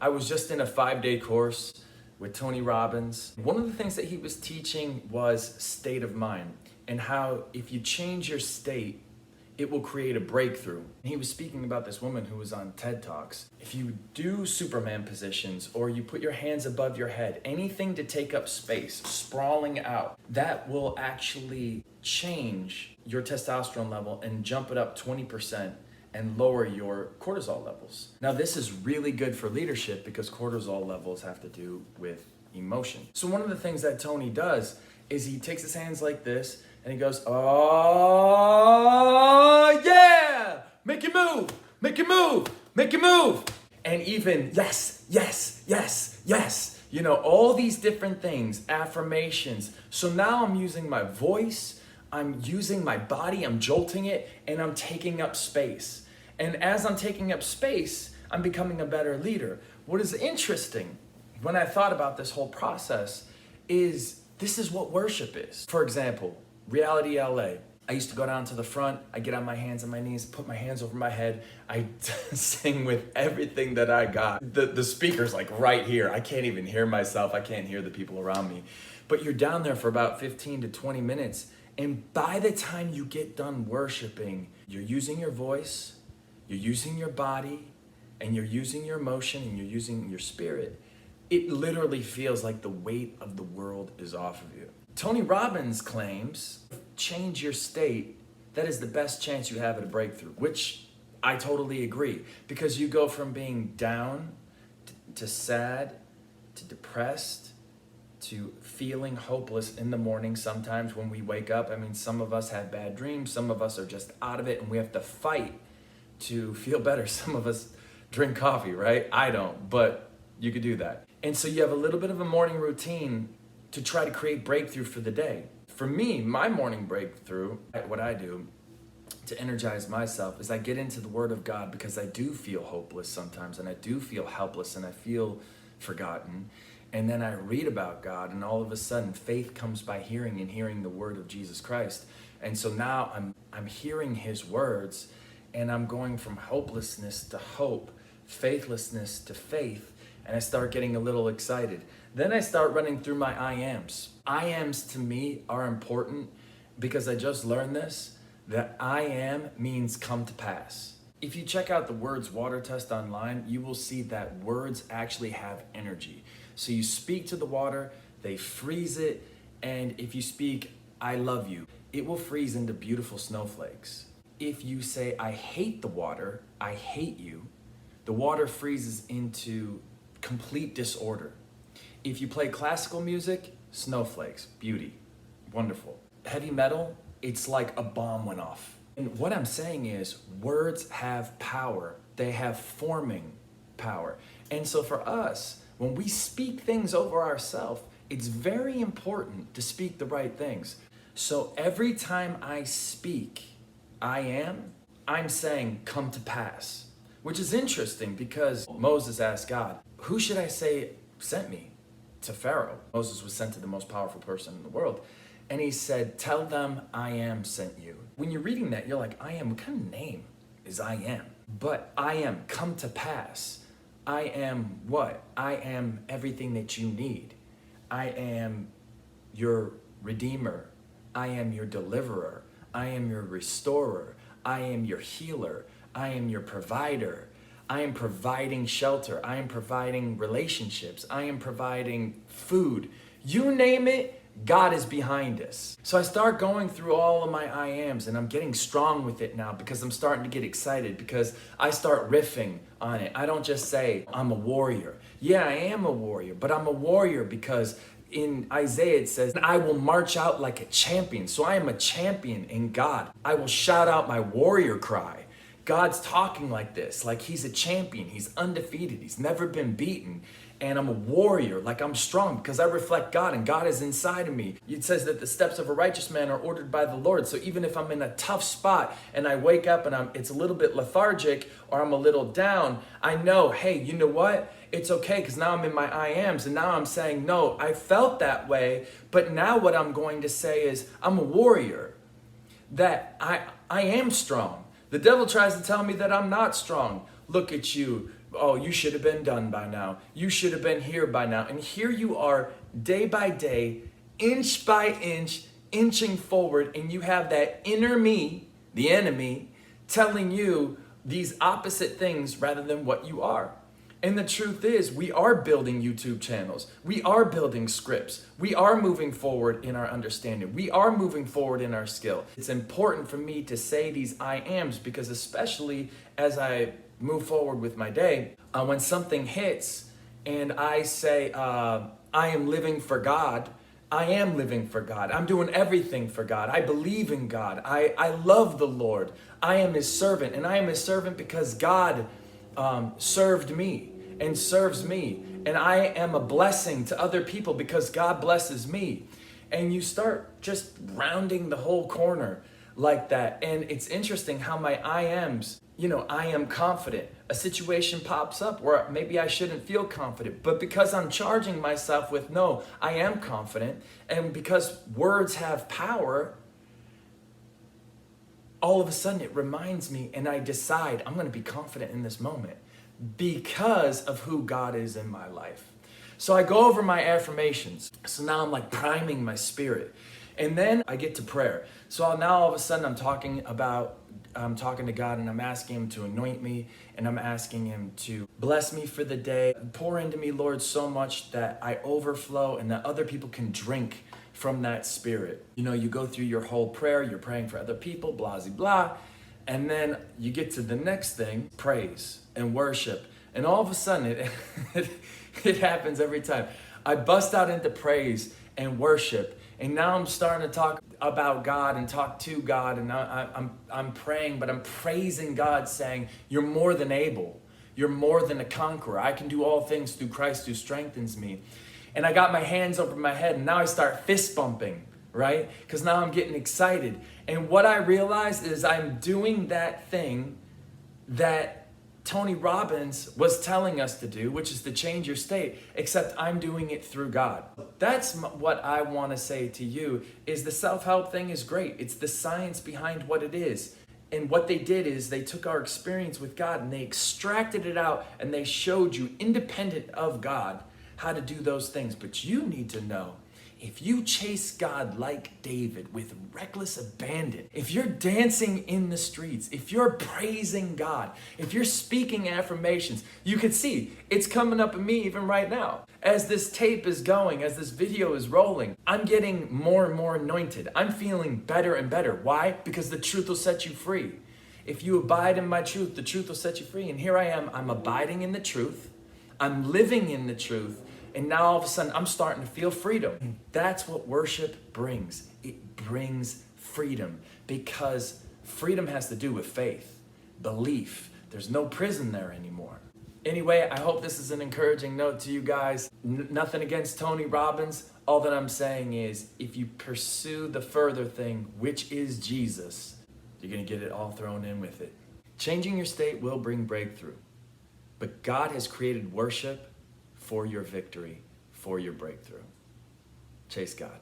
I was just in a 5-day course with Toni Robbins. One of the things that he was teaching was state of mind and how if you change your state, it will create a breakthrough. He was speaking about this woman who was on TED Talks. If you do Superman positions or you put your hands above your head, anything to take up space, sprawling out, that will actually change your testosterone level and jump it up 20% and lower your cortisol levels. Now, this is really good for leadership because cortisol levels have to do with emotion. So one of the things that Tony does is he takes his hands like this and he goes, oh yeah, make it move, make it move, make it move. And even yes, yes, yes, yes, you know, all these different things, affirmations. So now I'm using my voice, I'm using my body, I'm jolting it, and I'm taking up space. And as I'm taking up space, I'm becoming a better leader. What is interesting when I thought about this whole process is this is what worship is. For example, Reality LA. I used to go down to the front, I get on my hands and my knees, put my hands over my head, I sing with everything that I got. The speaker's like right here. I can't even hear myself, I can't hear the people around me. But you're down there for about 15 to 20 minutes, and by the time you get done worshiping, you're using your voice, you're using your body, and you're using your emotion, and you're using your spirit. It literally feels like the weight of the world is off of you. Tony Robbins claims, change your state, that is the best chance you have at a breakthrough, which I totally agree. Because you go from being down to sad, to depressed, to feeling hopeless in the morning sometimes when we wake up. I mean, some of us have bad dreams, some of us are just out of it and we have to fight to feel better. Some of us drink coffee, right? I don't, but you could do that. And so you have a little bit of a morning routine to try to create breakthrough for the day. For me, my morning breakthrough, what I do to energize myself is I get into the Word of God because I do feel hopeless sometimes and I do feel helpless and I feel forgotten. And then I read about God and all of a sudden faith comes by hearing and hearing the word of Jesus Christ. And so now I'm hearing his words and I'm going from hopelessness to hope, faithlessness to faith, and I start getting a little excited. Then I start running through my I ams. I ams to me are important because I just learned this, that I am means come to pass. If you check out the words water test online, you will see that words actually have energy. So you speak to the water, they freeze it, and if you speak, I love you, it will freeze into beautiful snowflakes. If you say, I hate the water, I hate you, the water freezes into complete disorder. If you play classical music, snowflakes, beauty, wonderful. Heavy metal, it's like a bomb went off. And what I'm saying is words have power. They have forming power. And so for us, when we speak things over ourselves, it's very important to speak the right things. So every time I speak, I'm saying come to pass, which is interesting because Moses asked God, who should I say sent me? To Pharaoh. Moses was sent to the most powerful person in the world. And he said, tell them I am sent you. When you're reading that, you're like, I am, what kind of name is I am? But I am, come to pass. I am what? I am everything that you need. I am your redeemer. I am your deliverer. I am your restorer. I am your healer. I am your provider. I am providing shelter. I am providing relationships. I am providing food. You name it, God is behind us. So I start going through all of my I ams and I'm getting strong with it now because I'm starting to get excited because I start riffing on it. I don't just say, I'm a warrior. Yeah, I am a warrior, but I'm a warrior because in Isaiah it says, I will march out like a champion. So I am a champion in God. I will shout out my warrior cry. God's talking like this, like he's a champion, he's undefeated, he's never been beaten, and I'm a warrior, like I'm strong because I reflect God and God is inside of me. It says that the steps of a righteous man are ordered by the Lord. So even if I'm in a tough spot and I wake up and it's a little bit lethargic or I'm a little down, I know, hey, you know what? It's okay because now I'm in my I ams and now I'm saying, no, I felt that way, but now what I'm going to say is I'm a warrior, that I am strong. The devil tries to tell me that I'm not strong. Look at you, Oh, you should have been done by now. You should have been here by now. And here you are, day by day, inch by inch, inching forward, and you have that inner me, the enemy, telling you these opposite things rather than what you are. And the truth is, we are building YouTube channels. We are building scripts. We are moving forward in our understanding. We are moving forward in our skill. It's important for me to say these I ams because especially as I move forward with my day, when something hits and I say, I am living for God, I am living for God. I'm doing everything for God. I believe in God. I love the Lord. I am his servant, and I am his servant because God served me and serves me, and I am a blessing to other people because God blesses me. And you start just rounding the whole corner like that. And it's interesting how my I ams, I am confident. A situation pops up where maybe I shouldn't feel confident, but because I'm charging myself with, no, I am confident, and because words have power, all of a sudden it reminds me, and I decide I'm going to be confident in this moment because of who God is in my life. So I go over my affirmations. So now I'm like priming my spirit. And then I get to prayer. So now all of a sudden I'm talking to God, and I'm asking him to anoint me, and I'm asking him to bless me for the day. Pour into me, Lord, so much that I overflow and that other people can drink from that spirit. You go through your whole prayer, you're praying for other people, blah, blah, blah. And then you get to the next thing, praise and worship. And all of a sudden, it happens every time. I bust out into praise and worship. And now I'm starting to talk about God and talk to God. And I'm praying, but I'm praising God, saying, you're more than able. You're more than a conqueror. I can do all things through Christ who strengthens me. And I got my hands over my head, and now I start fist bumping, right? Because now I'm getting excited. And what I realize is I'm doing that thing that Toni Robbins was telling us to do, which is to change your state, except I'm doing it through God. That's what I want to say to you, is the self-help thing is great. It's the science behind what it is. And what they did is they took our experience with God and they extracted it out, and they showed you, independent of God, how to do those things. But you need to know, if you chase God like David with reckless abandon, if you're dancing in the streets, if you're praising God, if you're speaking affirmations, you can see it's coming up in me even right now. As this tape is going, as this video is rolling, I'm getting more and more anointed. I'm feeling better and better. Why? Because the truth will set you free. If you abide in my truth, the truth will set you free. And here I am, I'm abiding in the truth. I'm living in the truth. And now all of a sudden, I'm starting to feel freedom. And that's what worship brings. It brings freedom, because freedom has to do with faith, belief. There's no prison there anymore. Anyway, I hope this is an encouraging note to you guys. Nothing against Toni Robbins. All that I'm saying is, if you pursue the further thing, which is Jesus, you're going to get it all thrown in with it. Changing your state will bring breakthrough. But God has created worship for your victory, for your breakthrough. Chase God.